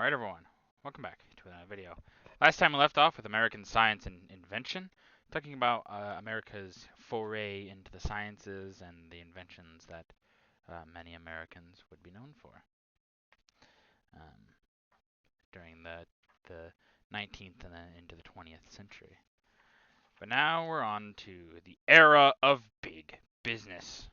Alright everyone, welcome back to another video. Last time we left off with American science and invention, talking about America's foray into the sciences and the inventions that many Americans would be known for um, during the 19th and then into the 20th century. But now we're on to the era of big business.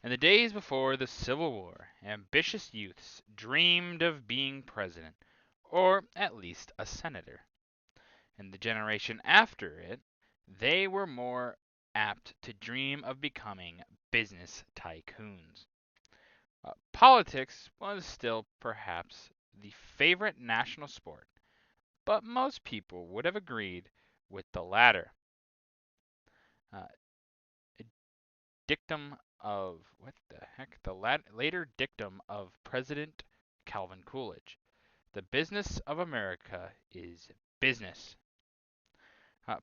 In the days before the Civil War, ambitious youths dreamed of being president, or at least a senator. In the generation after it, they were more apt to dream of becoming business tycoons. Politics was still perhaps the favorite national sport, but most people would have agreed with the latter. Uh, a dictum of what the heck? The later dictum of President Calvin Coolidge. The business of America is business.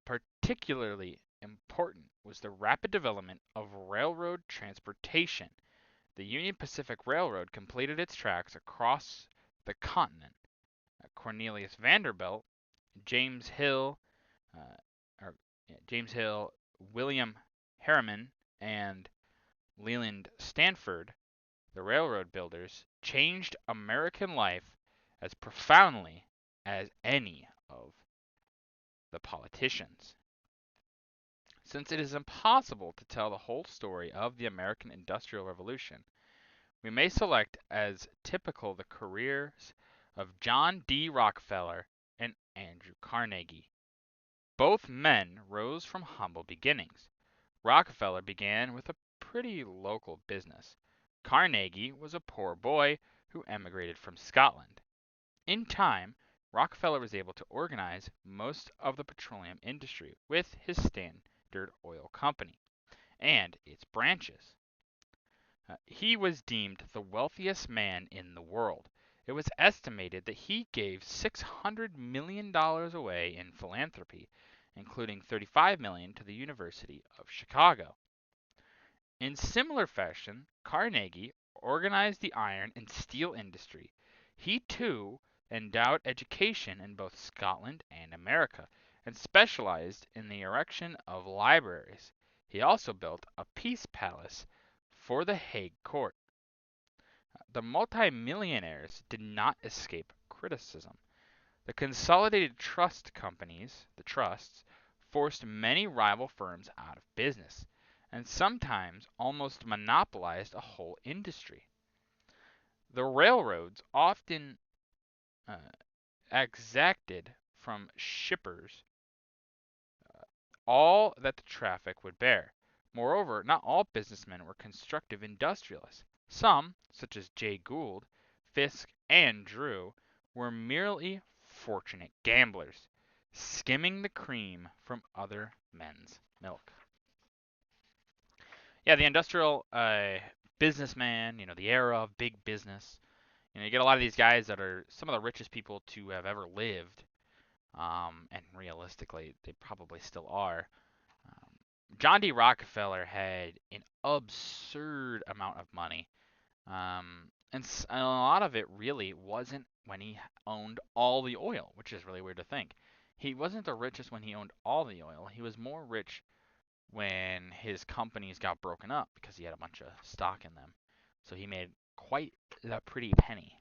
Particularly important was the rapid development of railroad transportation. The Union Pacific Railroad completed its tracks across the continent. Cornelius Vanderbilt, James Hill, uh, or James Hill, William Harriman, and Leland Stanford, the railroad builders, changed American life as profoundly as any of the politicians. Since it is impossible to tell the whole story of the American Industrial Revolution, we may select as typical the careers of John D. Rockefeller and Andrew Carnegie. Both men rose from humble beginnings. Rockefeller began with a pretty local business. Carnegie was a poor boy who emigrated from Scotland. In time, Rockefeller was able to organize most of the petroleum industry with his Standard Oil Company and its branches. He was deemed the wealthiest man in the world. It was estimated that he gave $600 million away in philanthropy, including $35 million to the University of Chicago. In similar fashion, Carnegie organized the iron and steel industry. He too endowed education in both Scotland and America, and specialized in the erection of libraries. He also built a peace palace for the Hague Court. The multimillionaires did not escape criticism. The consolidated trust companies, the trusts, forced many rival firms out of business, and sometimes almost monopolized a whole industry. The railroads often exacted from shippers all that the traffic would bear. Moreover, not all businessmen were constructive industrialists. Some, such as Jay Gould, Fisk, and Drew, were merely fortunate gamblers, skimming the cream from other men's milk. Yeah, the industrial businessman, the era of big business. You get a lot of these guys that are some of the richest people to have ever lived, and realistically, they probably still are. Um, John D. Rockefeller had an absurd amount of money, and a lot of it really wasn't when he owned all the oil, which is really weird to think. He wasn't the richest when he owned all the oil. He was more rich when his companies got broken up because he had a bunch of stock in them. So he made quite a pretty penny.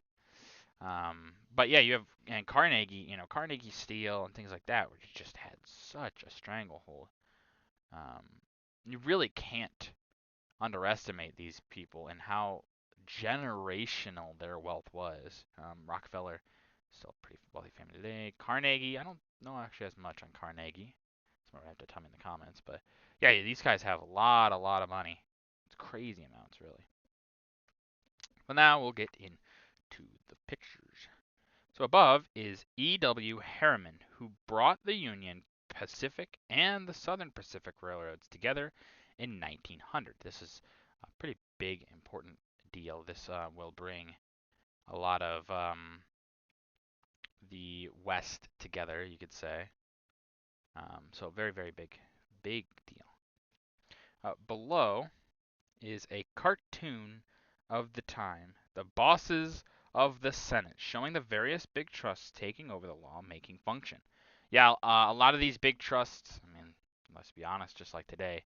But yeah, you have and Carnegie, Carnegie Steel and things like that, which just had such a stranglehold. Um, you really can't underestimate these people and how generational their wealth was. Rockefeller, still pretty wealthy family today. Carnegie, I don't know actually as much on Carnegie. Someone would have to tell me in the comments, but yeah, these guys have a lot of money. It's crazy amounts, really. But now we'll get into the pictures. So above is E.W. Harriman, who brought the Union Pacific and the Southern Pacific Railroads together in 1900. This is a pretty big, important deal. This will bring a lot of the West together, you could say. So very, very big, big deal. Below is a cartoon of the time. The bosses of the Senate, showing the various big trusts taking over the lawmaking function. Yeah, a lot of these big trusts, I mean, let's be honest, just like today,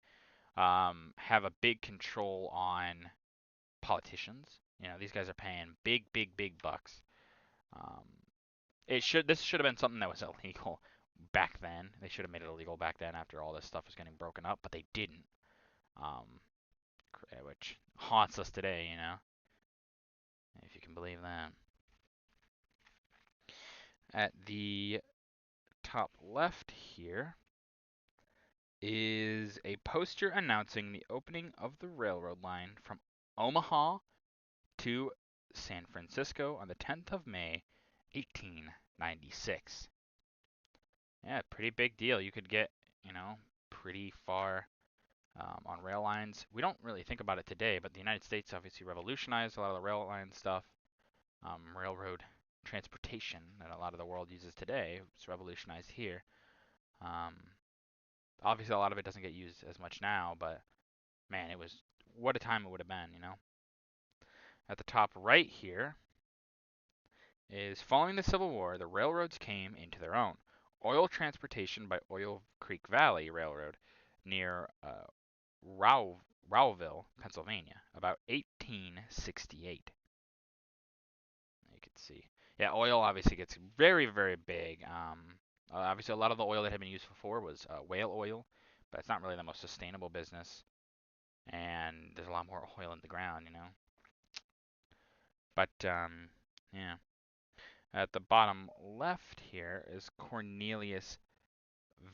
have a big control on politicians. You know, these guys are paying big, big, big bucks. Um, this should have been something that was illegal back then. They should have made it illegal back then after all this stuff was getting broken up, but they didn't. Um, which haunts us today, you know, if you can believe that. At the top left here is a poster announcing the opening of the railroad line from Omaha to San Francisco on the 10th of May, 1896. Yeah, pretty big deal. You could get, you know, pretty far on rail lines. We don't really think about it today, but the United States obviously revolutionized a lot of the rail line stuff. Railroad transportation that a lot of the world uses today was revolutionized here. Um, Obviously, a lot of it doesn't get used as much now, but man, it was what a time it would have been, you know. At the top right here is following the Civil War, the railroads came into their own. Oil transportation by Oil Creek Valley Railroad near Rowville, Pennsylvania, about 1868. You can see. Yeah, oil obviously gets very, very big. Obviously, a lot of the oil that had been used before was whale oil, but it's not really the most sustainable business. And there's a lot more oil in the ground, you know. But yeah. At the bottom left here is Cornelius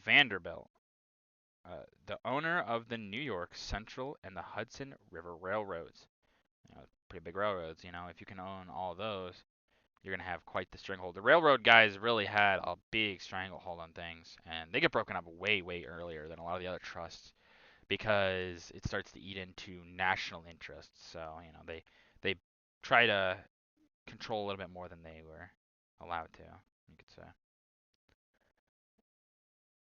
Vanderbilt, the owner of the New York Central and the Hudson River Railroads. You know, pretty big railroads, you know. If you can own all those, you're going to have quite the stranglehold. The railroad guys really had a big stranglehold on things, and they get broken up way, way earlier than a lot of the other trusts because it starts to eat into national interests. So, you know, they try to control a little bit more than they were allowed to, you could say.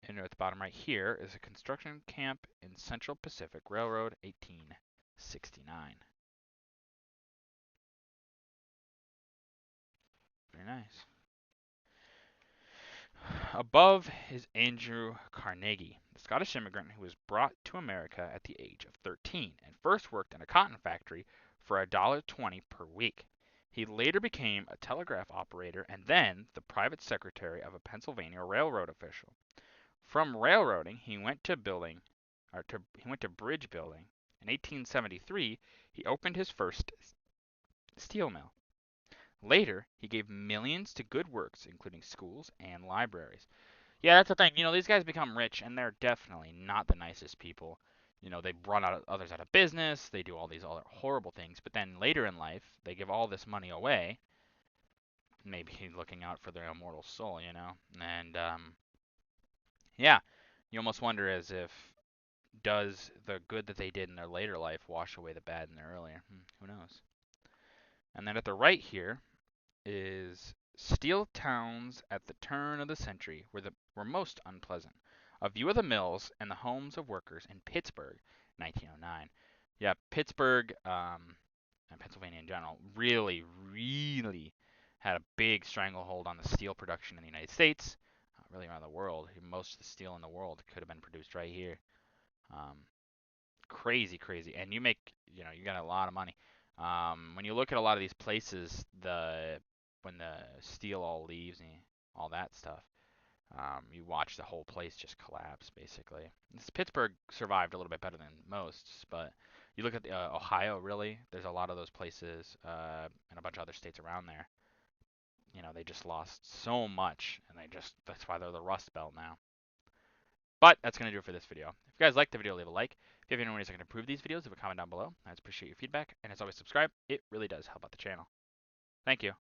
And at the bottom right here is a construction camp in Central Pacific Railroad, 1869. Very nice. Above is Andrew Carnegie, the Scottish immigrant who was brought to America at the age of 13 and first worked in a cotton factory for $1.20 per week. He later became a telegraph operator and then the private secretary of a Pennsylvania railroad official. From railroading, he went to bridge building. In 1873, he opened his first steel mill. Later, he gave millions to good works, including schools and libraries. Yeah, that's the thing. You know, these guys become rich, and they're definitely not the nicest people. You know, they run others out of business. They do all these other horrible things. But then later in life, they give all this money away. Maybe looking out for their immortal soul, you know. And yeah, you almost wonder as if does the good that they did in their later life wash away the bad in their earlier? Who knows? And then at the right here is steel towns at the turn of the century were most unpleasant. A view of the mills and the homes of workers in Pittsburgh, 1909. Yeah, Pittsburgh and Pennsylvania in general really, really had a big stranglehold on the steel production in the United States, really around the world. Most of the steel in the world could have been produced right here. Um, Crazy, crazy, and you got a lot of money. When you look at a lot of these places, when the steel all leaves and all that stuff, you watch the whole place just collapse, basically. Pittsburgh survived a little bit better than most, but you look at Ohio, really, there's a lot of those places, and a bunch of other states around there. You know, they just lost so much, and that's why they're the Rust Belt now. But that's going to do it for this video. If you guys liked the video, leave a like. If you have any ways I can improve these videos, leave a comment down below. I appreciate your feedback. And as always, subscribe. It really does help out the channel. Thank you.